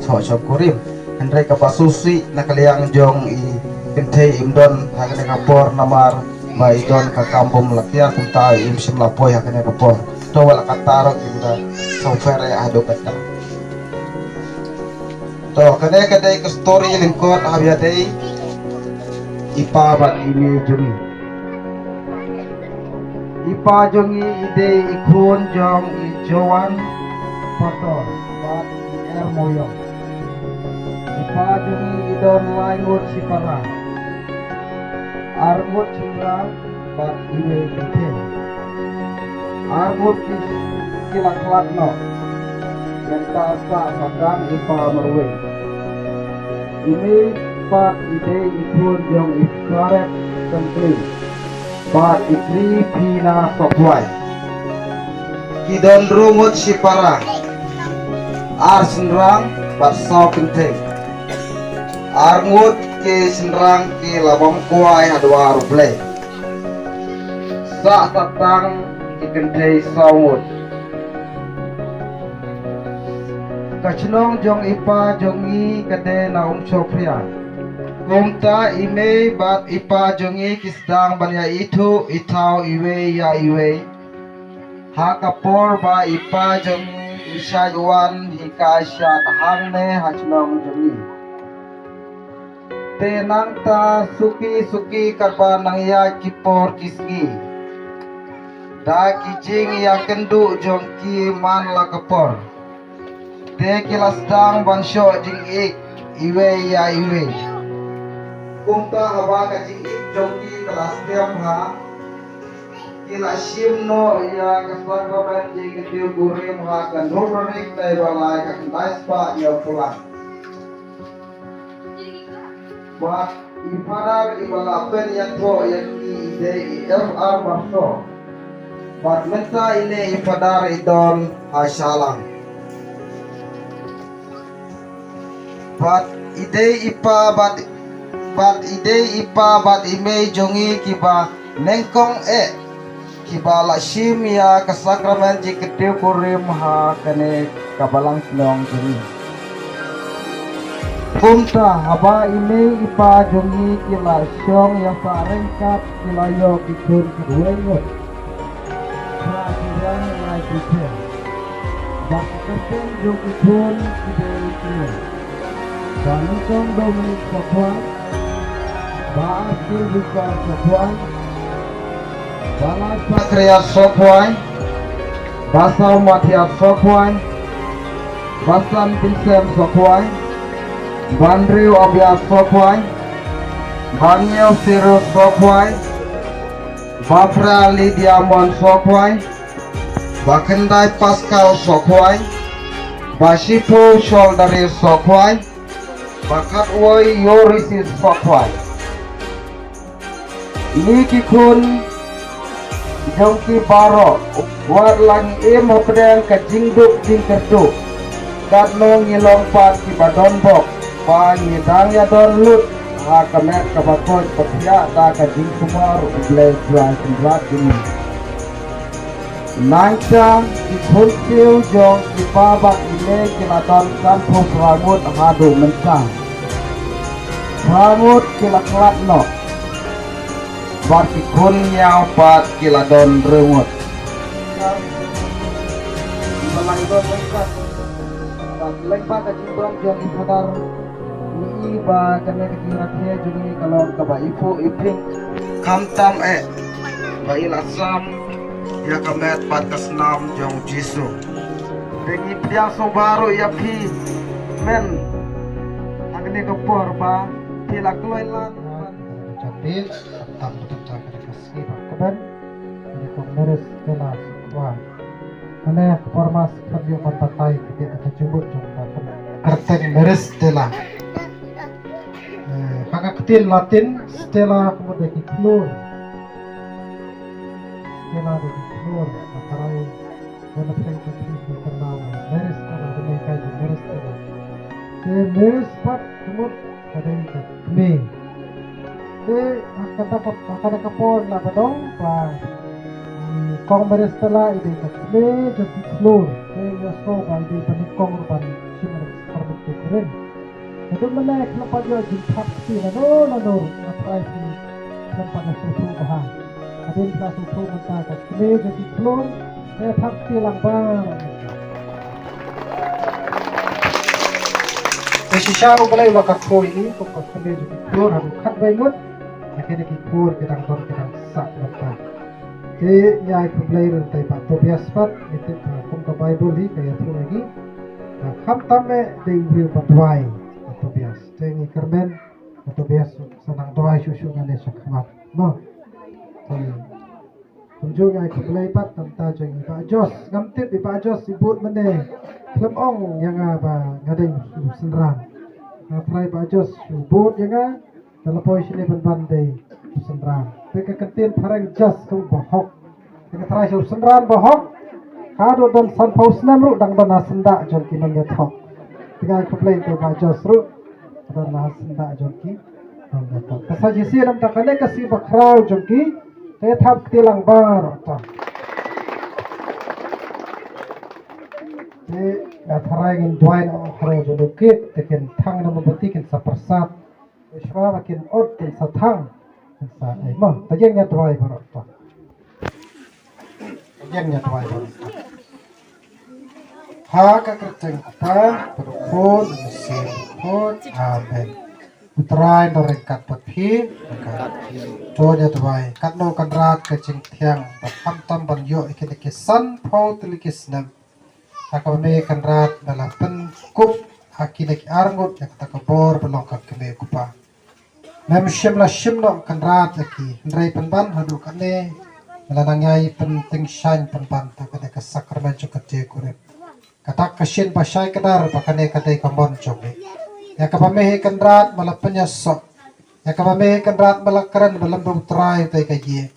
chok kurim Henry kapasusi nakaliang jong I kentay imdon hakane kapor namar ba idon ka kampung lakia kunta im sim lapoy hakane kapor to wala kataro imda software ado kata to kadai ke story lingkot habiadai ipa bat ini jungi ipa jungi ide ikun jong ijowan foto bat er moyong ipa jungi idon lainut sipara armut cimrang bat iwe bikin armut kilak no Menta sa kadang ipa marwe ini bat ide ikun jong ifaret templi bat ikri pina sokwai kidon rumut sipara ar senrang bat saw penting arngut ke senrang ke labang kuai hadwa ruble sa tatang ikentei sawut kachnong jong ipa jongi kade naum chopria kumta ime bat ipa jongi kisdang banya itu itau iwe ya iwe hakapor ba ipa jongi isayuan hikasyat hangne hachnong jongi tenang ta suki karba nang ya kipor kisgi da kijing ya kendu jongki man la kapor te kilas dang bansyo jing ik iwe ya iwe kumta haba ka jing ik jongki kelas tiam ha kila sim no ya kasar baban jing ketiu gurim ha kan nurrik tai balai ka kendai spa ya pulang ba ifarar ibalapen ya to ya ki ide fr barso bat menta ini ifadar idon hasalang bat ide ipa bat ime jongi kiba nengkong kiba la simia ka sakramen jiketiu kurim ha kane kabalang sinong jongi kumta haba ime ipa jongi kila syong ya sarengkat kila yo kikun keduengot peraturan lagi pen bak kepeng jong kikun kidei Banitong Dominic Sopuan Baakil Buka Sopuan Balai Patria Sopuan Basau Matias Sopuan Basan Vincent Sopuan Bandriu Obias Sopuan Banyel Sirus Sopuan Bafra Lydia Mon Sopuan Bakendai Pascal Sopuan Basipu Soldari Sopuan Bakat woi yorisi sokwai Niki kun jongki baro war lang hopden ka jingduk jingkerdu kat no ngilong pat ki badon bok pa ngidang ya don lut ha kamet ka bakoj patya da ka jing kumar uble jual sindrat gini nangsa ki khulsil jong ki babak ile ki ladon kampung ramut hadu mentang ramut ki laklat no bat ki kun nyau bat ki ladon remut balai don lengkat bat lengkat ka jingdong jong ifadar ni ba kane kirat he jungi kalon ka ba ifu iping kamtam ba ilasam ya kamet batas nam jong jisu dengi piaso baru ya pi men agne kapor ba tilak loilan capil tam tak kasih kaban ini kongres kelas wah ane formas kerja pantai kita kecubut jong kerten meres stela kakak kecil latin stela kemudian iklur stela dari keluar akarai dan apa yang dikenal meres karena mereka juga meres stela meres pat kemudian ada yang kme kata kapor lah dong pa kong meres stela ini kme jadi keluar yang so by di panikong pan sinar seperti rin. Ito malek na pagyo jintap si no atray si ng pagasuso baha. Adin sa suso mata ka kini jadi klon kaya takti lang ba. Kasi siya ko balay makakoy ito kung kini jadi klon hadu kat baingot. Akhirnya kikur kitang don kitang sak mata. Jadi ya itu balay rin tayo pa. Tobias pat itu kung ka Bible hi kaya tu lagi. Hamtame they will patway. Tobias, tengi kerben, Tobias senang doa susu ngane sakmat, no. Jadi, kunjung ay kublay pat tamta jeng Pak Jos, ngamtip di Pak Jos ibut mene, lemong yang apa ngadeng senran, ngatrai Pak Jos ibut yang telepon sini bandai senran, teka kentin pareng Jos tu bohok, teka trai senran bohok, kado dan san pausnam ru dang dana senda jol kinong yatok. Tinggal kublay tu Pak Jos ru dan senda jol ki. Kasa jisi nam takane kasi bakrau jol ki. Kaya thap tilang bar. Jadi natharay ngin duain ang haro jol kit. Tekin thang na mabutikin sa persat. Iswa makin od kin sa thang. Sa ay mo. Tajeng niya duay bar. Tajeng niya duay bar. Haka kerjeng apa berukun mesin pun amen. Utrai dorekat pepi, jodoh tuai. Katno kadrat kecing tiang, berhamtam banyo ikan ikisan pau telikis nem. Haka me kadrat dalam penkup haki neki arngut yang kata kabor belongkap keme kupa. Mem shimla shimno kadrat lagi. Ndrai penban hadu kane melanangai penting shine penban tak ada kesakramen cukup kurep. Katak kasin pasay kadar pakane katay kamon chobe. Ya kapamehi kandrat malapanya sok. Ya kapamehi kandrat malakaran malambang try tay kaye.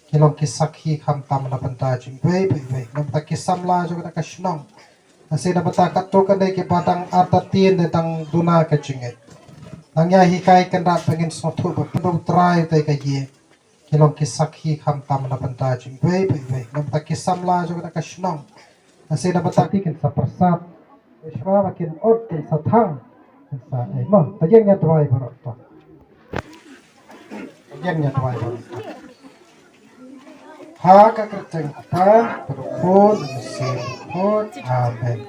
Kilong kisakhi hamtam na pantajing. Bay. Namta kisamla jo kada kasnong. Kasi nabata kato kanay kibatang atatin netang duna kachinget. Nangya hikay kandrat pangin soto malambang try tay kaye. Kilong kisakhi hamtam na pantajing. Bay. Namta kisamla jo kada kasnong. Kasi nabatakin sa persat, iswa makin od kin sa thang, sa ay mo. Tajeng niya tuway baro to. Tajeng niya tuway baro to. Haka kerjeng apa berukun mesin pun amen.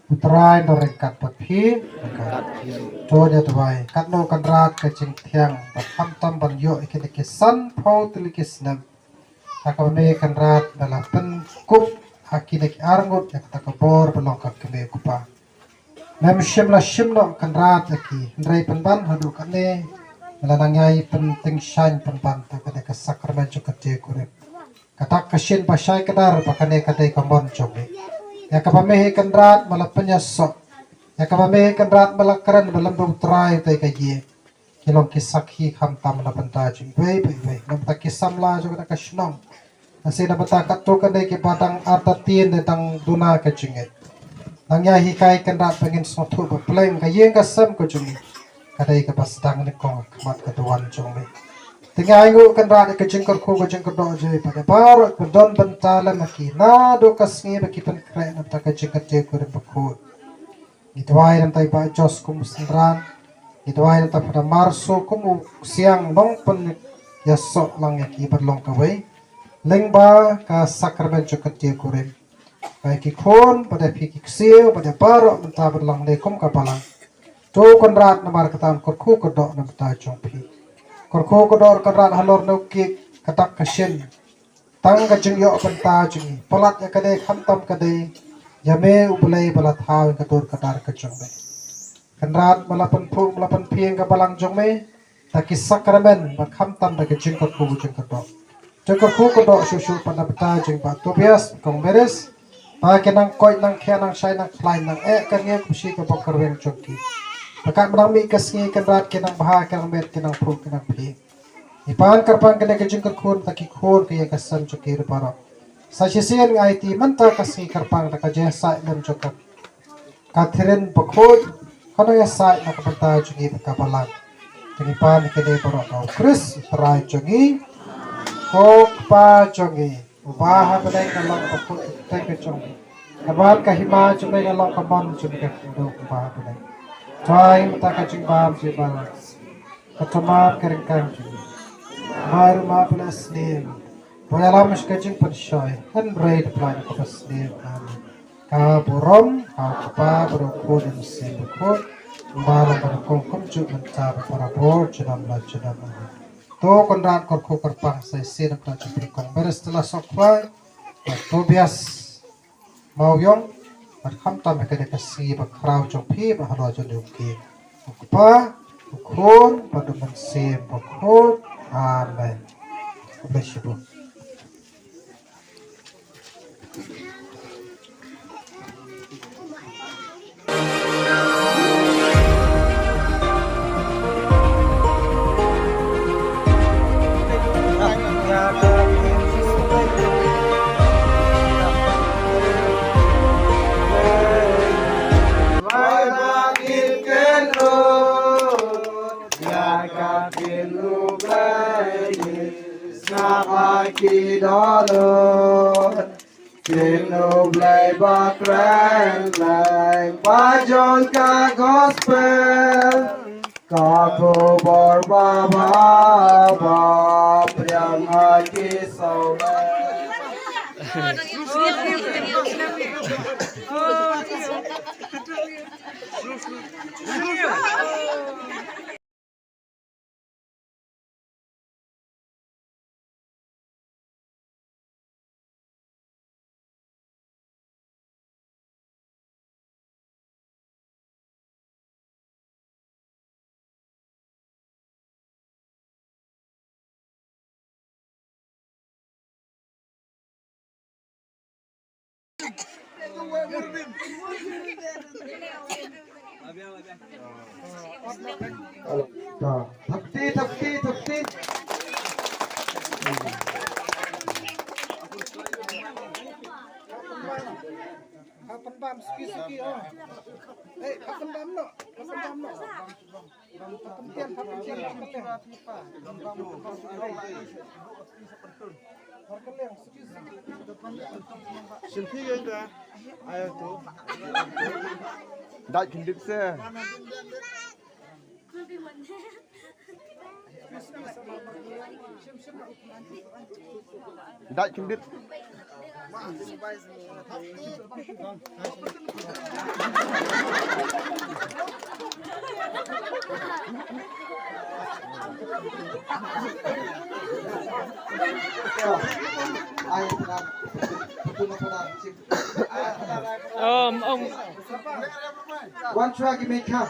Utrai dorekat pepi, jodoh tuway. Katno kadrat kecing tiang, berhamtam banyo ikan ikisan pau telikis nem. Haka me kadrat dalam penkup haki neki arngut yang kata kabor belongkap keme kupa. Mem shimla shimno kadrat lagi. Ndrai penban hadu kane melanangai penting shine penban tak ada kesakramen cukup kurep. Katak kasin pasay kadar pakane katay kamon chobe. Ya kapamehi kadrat malapanya sok. Ya kapamehi kadrat malakaran malambang try tay kaye. Kilong kisakhi hamtam na pantajing. Bay. Namta kisamla jo kada kasnong. Kasi nabata kato kanay kibatang atatin netang duna kachinget. Nangya hikay kandrat pangin soto baplay kayeng kasam ko chungi. Kaday kapasdang ni kong kamat katuan chungi. Tingay ngo kandrat kachingkor ko kachingkor do jay pada baro kudon bantala makina do kasngi bakipan kray na ta kachingkor jay ko rin bakod. Gitaway ng tayo pa Diyos kumusindran. Gitaway ng tayo pada Marso kumu siyang nong pan yaso lang yakibarlong kaway. Lengba ka sakramen cukup dia kurim. Baik ikon pada fikik siu pada barok mentabar lang nekum kapalang. Do konrat namar kataan korku kodok nam tajong pi. Korku kodok konrat halor nukik katak kasin. Tang kajeng yok bentajong. Polat ya kadai khantam kadai. Yame ubulay balat haw katur katar kajong me. Konrat malapan pung malapan pieng kapalang jong me. Taki sakramen bakhamtam da kajeng korku kajeng kodok. Jika ku kodok susu pada beta jeng Pak Tobias kong beres, pakai nang koi nang kia nang shai nang klai nang kan nge kusi ke bokar weng joki. Pakai menang mi kesngi kenrat kinang bahaya kinang met kinang pru kinang pi. Ipan karpan kena kejeng kerkun taki kun kaya kesan joki ruparo. Sasisian IT menta kesngi karpan taka jesa lem jokak. Kathirin bakod kono ya sai nak beta jongi bekabalang. Tenipan kene boro kau Chris terai jongi. Kok pa jongi, ubaha bedai kalong kaput teke jongi. Kabar kahima jongi kalong kamon jongi kakindo ubaha bedai. Try mata kacing bam jebal. Kacamar keringkang. Baru ma plus name. Boyala mas kacing penshoy. 100 plan plus name. Ka borom, ka pa berukun dan mesin berukun. Dalam berukun kumcu mencari para bor jenam la jenam. To kondan korku kerpang saya sin pra berukun. Beres telah sokwai. To bias mau yong. Berkham tam mereka kasih berkrau jompi berhalau jompi. Ukpa, ukun, pada mesin berukun. Amen. Bless you. Kino blay bakran lay bajon ka gospel kapo bor baba ba priang aki saula Thapti. Hapan bam suki oh. Hapan bam no. Selfie yang dah, ayo tu. Dah kindip se. Dah kindip. One track you make up.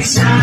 Sa